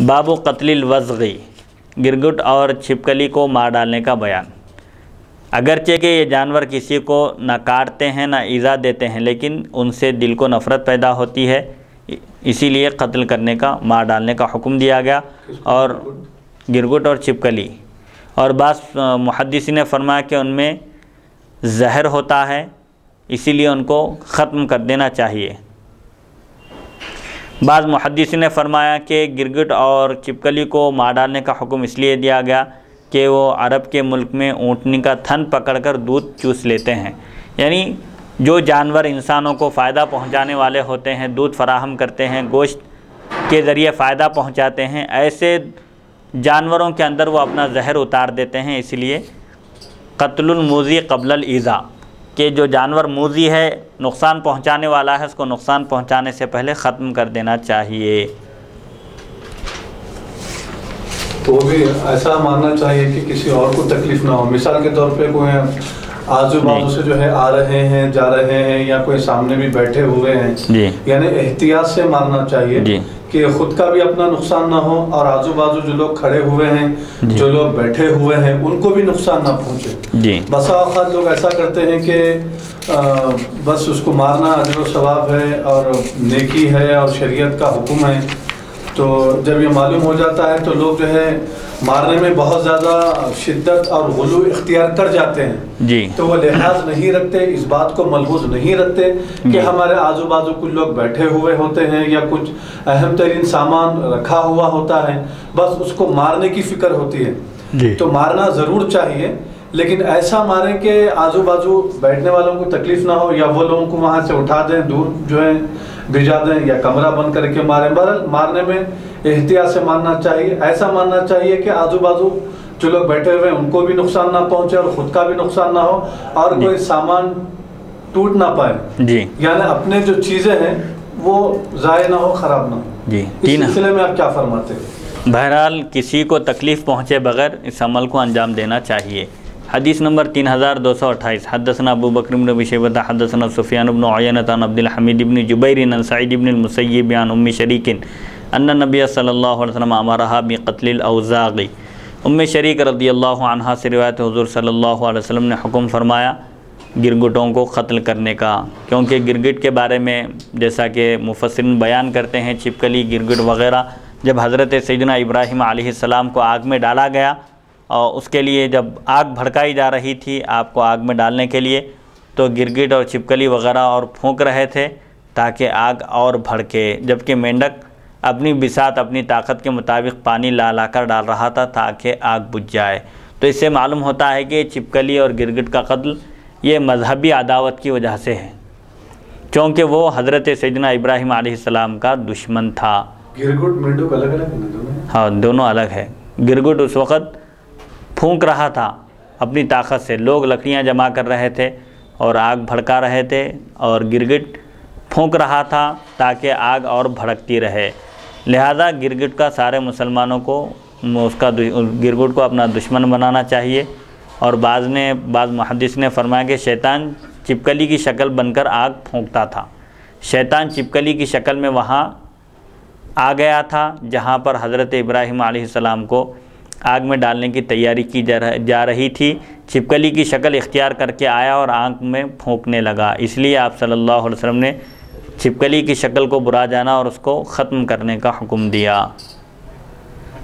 باب قتل الوزغی، گرگٹ اور چھپکلی کو مار ڈالنے کا بیان۔ اگرچہ کہ یہ جانور کسی کو نہ کاٹتے ہیں نہ ایذا دیتے ہیں، لیکن ان سے دل کو نفرت پیدا ہوتی ہے، اسی لیے قتل کرنے کا، مار ڈالنے کا حکم دیا گیا۔ اور گرگٹ اور چھپکلی، اور بعض محدثین نے فرمایا کہ ان میں زہر ہوتا ہے، اسی لیے ان کو ختم کر دینا چاہیے۔ بعض محدثین نے فرمایا کہ گرگٹ اور چھپکلی کو مار ڈالنے کا حکم اس لیے دیا گیا کہ وہ عرب کے ملک میں اونٹنی کا تھن پکڑ کر دودھ چوس لیتے ہیں، یعنی جو جانور انسانوں کو فائدہ پہنچانے والے ہوتے ہیں، دودھ فراہم کرتے ہیں، گوشت کے ذریعے فائدہ پہنچاتے ہیں، ایسے جانوروں کے اندر وہ اپنا زہر اتار دیتے ہیں۔ اس لیے قتل الموذی قبل الایذاء، کہ جو جانور موذی ہے، نقصان پہنچانے والا ہے، اس کو نقصان پہنچانے سے پہلے ختم کر دینا چاہیے۔ تو بھی ایسا ماننا چاہیے کہ کسی اور کو تکلیف نہ ہو، مثال کے طور پہ کوئی آزو بازو سے جو ہے آ رہے ہیں، جا رہے ہیں، یا کوئی سامنے بھی بیٹھے ہوئے ہیں، یعنی احتیاط سے مارنا چاہیے کہ خود کا بھی اپنا نقصان نہ ہو اور آزو بازو جو لوگ کھڑے ہوئے ہیں، جو لوگ بیٹھے ہوئے ہیں، ان کو بھی نقصان نہ پہنچے۔ بسا اوقات لوگ ایسا کرتے ہیں کہ بس اس کو مارنا اجر و ثواب ہے اور نیکی ہے اور شریعت کا حکم ہے، تو جب یہ معلوم ہو جاتا ہے تو لوگ جو ہے مارنے میں بہت زیادہ شدت اور غلو اختیار کر جاتے ہیں، تو وہ لحاظ نہیں رکھتے، اس بات کو ملحوظ نہیں رکھتے کہ ہمارے آزو بازو کچھ لوگ بیٹھے ہوئے ہوتے ہیں یا کچھ اہم ترین سامان رکھا ہوا ہوتا ہے، بس اس کو مارنے کی فکر ہوتی ہے۔ تو مارنا ضرور چاہیے، لیکن ایسا ماریں کہ آزو بازو بیٹھنے والوں کو تکلیف نہ ہو، یا وہ لوگوں کو وہاں سے اٹھا دیں، دور جو ہے بھجا دیں، یا کمرہ بند کر کے ماریں۔ بہرحال مارنے میں احتیاط سے مارنا چاہیے، ایسا مارنا چاہیے کہ آزو بازو جو لوگ بیٹھے ہوئے ہیں ان کو بھی نقصان نہ پہنچے اور خود کا بھی نقصان نہ ہو، اور کوئی سامان ٹوٹ نہ پائے، یعنی اپنے جو چیزیں ہیں وہ ضائع نہ ہو، خراب نہ ہو۔ اس سلسلے میں آپ کیا فرماتے ہیں؟ بہرحال کسی کو تکلیف پہنچے بغیر اس عمل کو انجام دینا چاہیے۔ حدیث نمبر 3228، حدثنا ابو بکر بن ابی شیبہ حدثنا سفیان بن عیینہ عن عبد الحمید بن جبیر عن سعید بن المسیب عن ام شریک ان النبی صلی اللہ علیہ وسلم امرها بقتل الاوزاغ۔ ام شریک رضی اللہ عنہا سے روایت حضور صلی اللہ علیہ وسلم نے حکم فرمایا گرگٹوں کو قتل کرنے کا، کیونکہ گرگٹ کے بارے میں جیسا کہ مفسرین بیان کرتے ہیں، چھپکلی، گرگٹ وغیرہ جب حضرت سیدنا ابراہیم علیہ السلام کو آگ میں ڈالا گیا، اور اس کے لیے جب آگ بھڑکائی جا رہی تھی آپ کو آگ میں ڈالنے کے لیے، تو گرگٹ اور چھپکلی وغیرہ اور پھونک رہے تھے تاکہ آگ اور بھڑکے، جبکہ مینڈک اپنی بساط، اپنی طاقت کے مطابق پانی لا کر ڈال رہا تھا تاکہ آگ بجھ جائے۔ تو اس سے معلوم ہوتا ہے کہ چھپکلی اور گرگٹ کا قتل یہ مذہبی عداوت کی وجہ سے ہے، کیونکہ وہ حضرت سیدنا ابراہیم علیہ السلام کا دشمن تھا۔ گرگٹ مینڈک الگ الگ ہیں؟ ہاں، دونوں الگ ہے۔ گرگٹ اس وقت پھونک رہا تھا اپنی طاقت سے، لوگ لکڑیاں جمع کر رہے تھے اور آگ بھڑکا رہے تھے، اور گرگٹ پھونک رہا تھا تاکہ آگ اور بھڑکتی رہے۔ لہذا گرگٹ کا سارے مسلمانوں کو گرگٹ کو اپنا دشمن بنانا چاہیے۔ اور بعض محدث نے فرمایا کہ شیطان چھپکلی کی شکل بن کر آگ پھونکتا تھا، شیطان چھپکلی کی شکل میں وہاں آ گیا تھا جہاں پر حضرت ابراہیم علیہ السلام کو آگ میں ڈالنے کی تیاری کی جا رہی تھی، چھپکلی کی شکل اختیار کر کے آیا اور آنکھ میں پھونکنے لگا، اس لیے آپ صلی اللہ علیہ وسلم نے چھپکلی کی شکل کو برا جانا اور اس کو ختم کرنے کا حکم دیا۔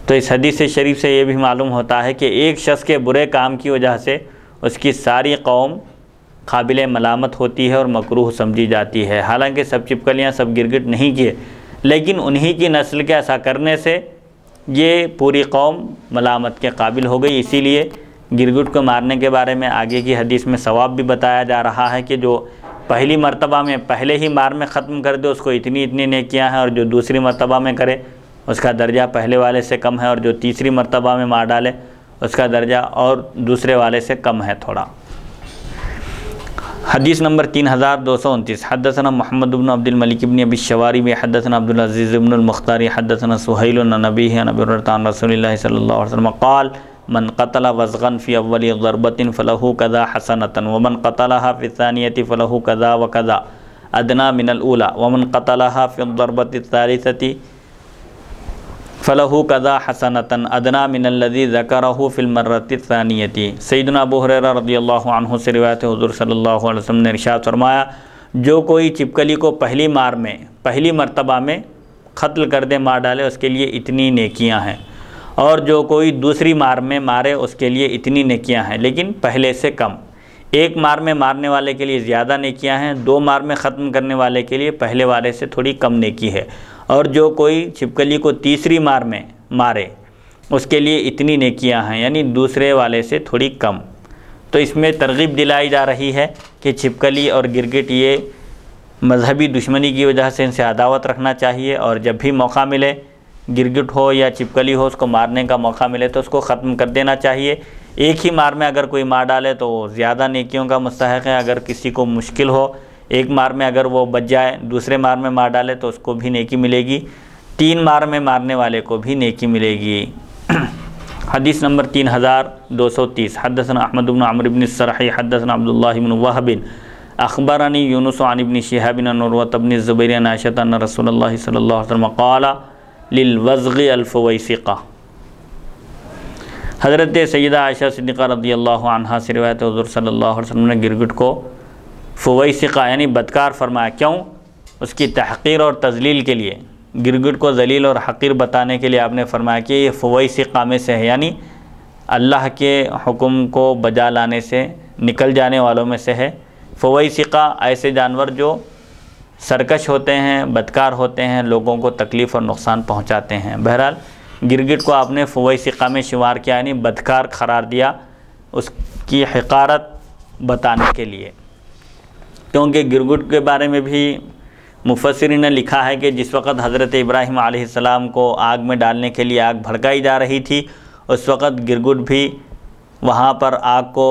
تو اس حدیث شریف سے یہ بھی معلوم ہوتا ہے کہ ایک شخص کے برے کام کی وجہ سے اس کی ساری قوم قابل ملامت ہوتی ہے اور مکروہ سمجھی جاتی ہے۔ حالانکہ سب چھپکلیاں، سب گرگٹ نہیں کیے، لیکن انہی کی نسل کے ایسا کرنے سے یہ پوری قوم ملامت کے قابل ہو گئی۔ اسی لیے گرگٹ کو مارنے کے بارے میں آگے کی حدیث میں ثواب بھی بتایا جا رہا ہے کہ جو پہلی مرتبہ میں پہلے ہی مار میں ختم کر دے اس کو اتنی نیکیاں ہیں، اور جو دوسری مرتبہ میں کرے اس کا درجہ پہلے والے سے کم ہے، اور جو تیسری مرتبہ میں مار ڈالے اس کا درجہ اور دوسرے والے سے کم ہے تھوڑا۔ حدیث نمبر 3229، حدثنا محمد بن عبد الملک بن ابی الشوارب حدثنا عبد العزیز بن المختار حدثنا سہیل عن ابیہ عن ابی ہریرہ عن رسول اللہ صلی اللہ علیہ وسلم قال من قتل وزغا فی اول ضربۃ فلہ کذا حسنۃ ومن قتلها فی الثانیۃ فلہ کذا وکذا ادنی من الاولی ومن قتلها فی الضربۃ الثالثۃ فلہو قضا حسنتن ادنا من الذی ذکرہ فی المرۃ الثانیۃ۔ سیدنا ابو ہریرہ رضی اللہ عنہ سے روایت ہے، حضور صلی اللہ علیہ وسلم نے ارشاد فرمایا، جو کوئی چپکلی کو پہلی مرتبہ میں قتل کر دے، مار ڈالے، اس کے لیے اتنی نیکیاں ہیں، اور جو کوئی دوسری مار میں مارے اس کے لیے اتنی نیکیاں ہیں، لیکن پہلے سے کم۔ ایک مار میں مارنے والے کے لیے زیادہ نیکیاں ہیں، 2 مار میں ختم کرنے والے کے لیے پہلے والے سے تھوڑی کم نیکی ہے، اور جو کوئی چھپکلی کو تیسری مار میں مارے اس کے لیے اتنی نیکیاں ہیں، یعنی دوسرے والے سے تھوڑی کم۔ تو اس میں ترغیب دلائی جا رہی ہے کہ چھپکلی اور گرگٹ یہ مذہبی دشمنی کی وجہ سے ان سے عداوت رکھنا چاہیے، اور جب بھی موقع ملے، گرگٹ ہو یا چھپکلی ہو، اس کو مارنے کا موقع ملے تو اس کو ختم کر دینا چاہیے۔ ایک ہی مار میں اگر کوئی مار ڈالے تو وہ زیادہ نیکیوں کا مستحق ہے، اگر کسی کو مشکل ہو ایک مار میں اگر وہ بچ جائے، دوسرے مار میں مار ڈالے تو اس کو بھی نیکی ملے گی، 3 مار میں مارنے والے کو بھی نیکی ملے گی۔ حدیث نمبر 3230، حدثنا احمد بن عمرو بن السرح حدثنا عبداللہ بن وہب اخبرنی یونس عن ابن شہاب عن عروۃ بن الزبیر عن عائشہ ان رسول اللہ صلی اللہ علیہ وسلم قال للوزغ الفویسقہ۔ حضرت سیدہ عائشہ صدیقہ رضی اللہ عنہا سے روایت ہے، حضور صلی اللہ علیہ وسلم نے گرگٹ کو فویسقہ یعنی بدکار فرمایا۔ کیوں؟ اس کی تحقیر اور تذلیل کے لیے، گرگٹ کو ذلیل اور حقیر بتانے کے لیے آپ نے فرمایا کہ یہ فویسقہ میں سے ہے، یعنی اللہ کے حکم کو بجا لانے سے نکل جانے والوں میں سے ہے۔ فویسقہ ایسے جانور جو سرکش ہوتے ہیں، بدکار ہوتے ہیں، لوگوں کو تکلیف اور نقصان پہنچاتے ہیں۔ بہرحال گرگٹ کو آپ نے فویسقہ میں شمار کیا، یعنی بدکار قرار دیا، اس کی حقارت بتانے کے لیے۔ کیونکہ گرگٹ کے بارے میں بھی مفسرین نے لکھا ہے کہ جس وقت حضرت ابراہیم علیہ السلام کو آگ میں ڈالنے کے لیے آگ بھڑکائی جا رہی تھی، اس وقت گرگٹ بھی وہاں پر آگ کو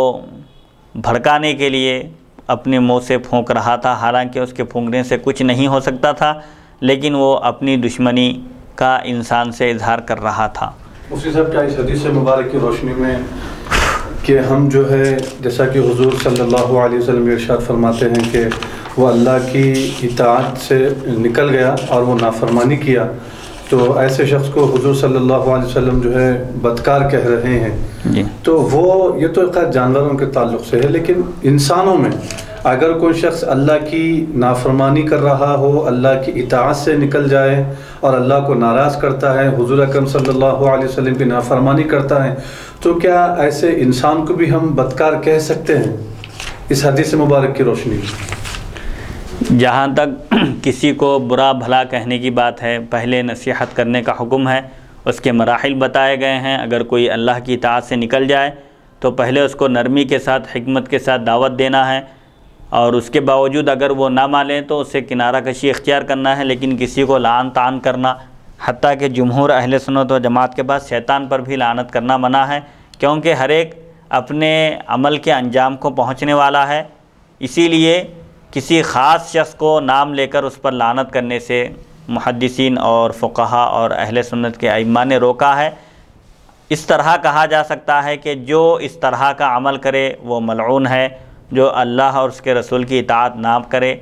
بھڑکانے کے لیے اپنے منہ سے پھونک رہا تھا، حالانکہ اس کے پھونکنے سے کچھ نہیں ہو سکتا تھا، لیکن وہ اپنی دشمنی کا انسان سے اظہار کر رہا تھا۔ مفتی صاحب، کیا اس حدیث مبارک کی روشنی میں کہ ہم جو ہے جیسا کہ حضور صلی اللہ علیہ وسلم ارشاد فرماتے ہیں کہ وہ اللہ کی اطاعت سے نکل گیا اور وہ نافرمانی کیا، تو ایسے شخص کو حضور صلی اللہ علیہ وسلم جو ہے بدکار کہہ رہے ہیں جی، تو وہ یہ تو خیر جانوروں کے تعلق سے ہے، لیکن انسانوں میں اگر کوئی شخص اللہ کی نافرمانی کر رہا ہو، اللہ کی اطاعت سے نکل جائے اور اللہ کو ناراض کرتا ہے، حضور اکرم صلی اللہ علیہ وسلم کی نافرمانی کرتا ہے، تو کیا ایسے انسان کو بھی ہم بدکار کہہ سکتے ہیں اس حدیث مبارک کی روشنی میں؟ جہاں تک کسی کو برا بھلا کہنے کی بات ہے، پہلے نصیحت کرنے کا حکم ہے، اس کے مراحل بتائے گئے ہیں۔ اگر کوئی اللہ کی اطاعت سے نکل جائے تو پہلے اس کو نرمی کے ساتھ، حکمت کے ساتھ دعوت دینا ہے، اور اس کے باوجود اگر وہ نہ مانے تو اسے کنارہ کشی اختیار کرنا ہے، لیکن کسی کو لعن طعن کرنا، حتیٰ کہ جمہور اہل سنت و جماعت کے بعد شیطان پر بھی لعنت کرنا منع ہے، کیونکہ ہر ایک اپنے عمل کے انجام کو پہنچنے والا ہے۔ اسی لیے کسی خاص شخص کو نام لے کر اس پر لعنت کرنے سے محدثین اور فقہا اور اہل سنت کے ائمہ نے روکا ہے۔ اس طرح کہا جا سکتا ہے کہ جو اس طرح کا عمل کرے وہ ملعون ہے، جو اللہ اور اس کے رسول کی اطاعت نہ کرے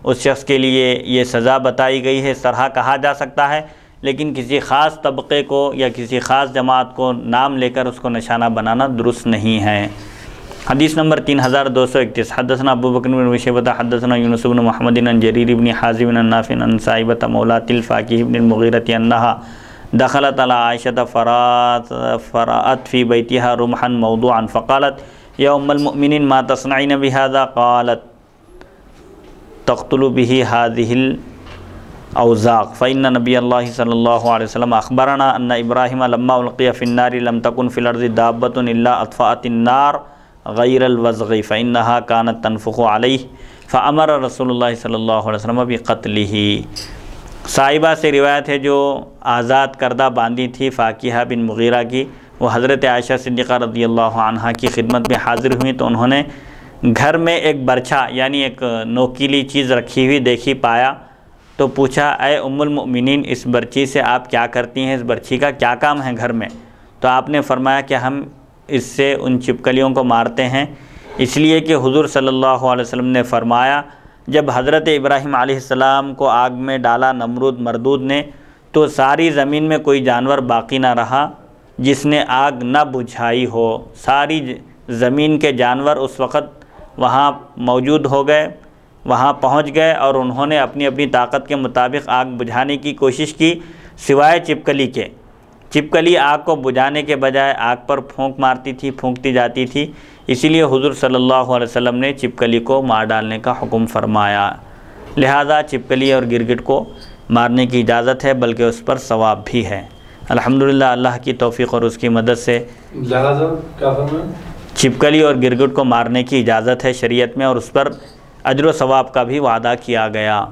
اس شخص کے لیے یہ سزا بتائی گئی ہے، اس طرح کہا جا سکتا ہے، لیکن کسی خاص طبقے کو یا کسی خاص جماعت کو نام لے کر اس کو نشانہ بنانا درست نہیں ہے۔ حدیث نمبر 3231، حدثنا ابو بکر بن ابی شیبہ حدثنا یونس بن محمد عن جریر بن حازم عن نافع عن صائبہ مولاۃ الفاکہ بن المغیرہ انها دخلت على عائشة فرأت في بيتها رمحا موضوعا فقالت یا ام المؤمنین ما تصنعین بهذا؟ قالت تقتل به هذه الاوزاق فإن نبی اللہ صلی اللہ علیہ وسلم اخبرنا ان ابراہیم لما القی فی النار لم تکن فی الارض دابۃ الا اطفأت النار غیر الوزغ فإنها كانت تنفخ علیہ فامر رسول اللہ صلی اللہ علیہ وسلم بقتلہ۔ صائبہ سے روایت ہے جو آزاد کردہ باندی تھی فاکیہ بن مغیرہ کی، وہ حضرت عائشہ صدیقہ رضی اللہ عنہا کی خدمت میں حاضر ہوئیں تو انہوں نے گھر میں ایک برچھا یعنی ایک نوکیلی چیز رکھی ہوئی دیکھی، پایا تو پوچھا اے ام المؤمنین اس برچی سے آپ کیا کرتی ہیں، اس برچی کا کیا کام ہے گھر میں؟ تو آپ نے فرمایا کہ ہم اس سے ان چپکلیوں کو مارتے ہیں، اس لیے کہ حضور صلی اللہ علیہ وسلم نے فرمایا جب حضرت ابراہیم علیہ السلام کو آگ میں ڈالا نمرود مردود نے تو ساری زمین میں کوئی جانور باقی نہ رہا جس نے آگ نہ بجھائی ہو۔ ساری زمین کے جانور اس وقت وہاں موجود ہو گئے، وہاں پہنچ گئے، اور انہوں نے اپنی اپنی طاقت کے مطابق آگ بجھانے کی کوشش کی، سوائے چھپکلی کے۔ چھپکلی آگ کو بجھانے کے بجائے آگ پر پھونک مارتی تھی، پھونکتی جاتی تھی، اسی لیے حضور صلی اللہ علیہ وسلم نے چھپکلی کو مار ڈالنے کا حکم فرمایا۔ لہذا چھپکلی اور گرگٹ کو مارنے کی اجازت ہے، بلکہ اس پر ثواب بھی ہے۔ الحمدللہ اللہ کی توفیق اور اس کی مدد سے لہذا کیا فرمایا؟ چھپکلی اور گرگٹ کو مارنے کی اجازت ہے شریعت میں، اور اس پر اجر و ثواب کا بھی وعدہ کیا گیا۔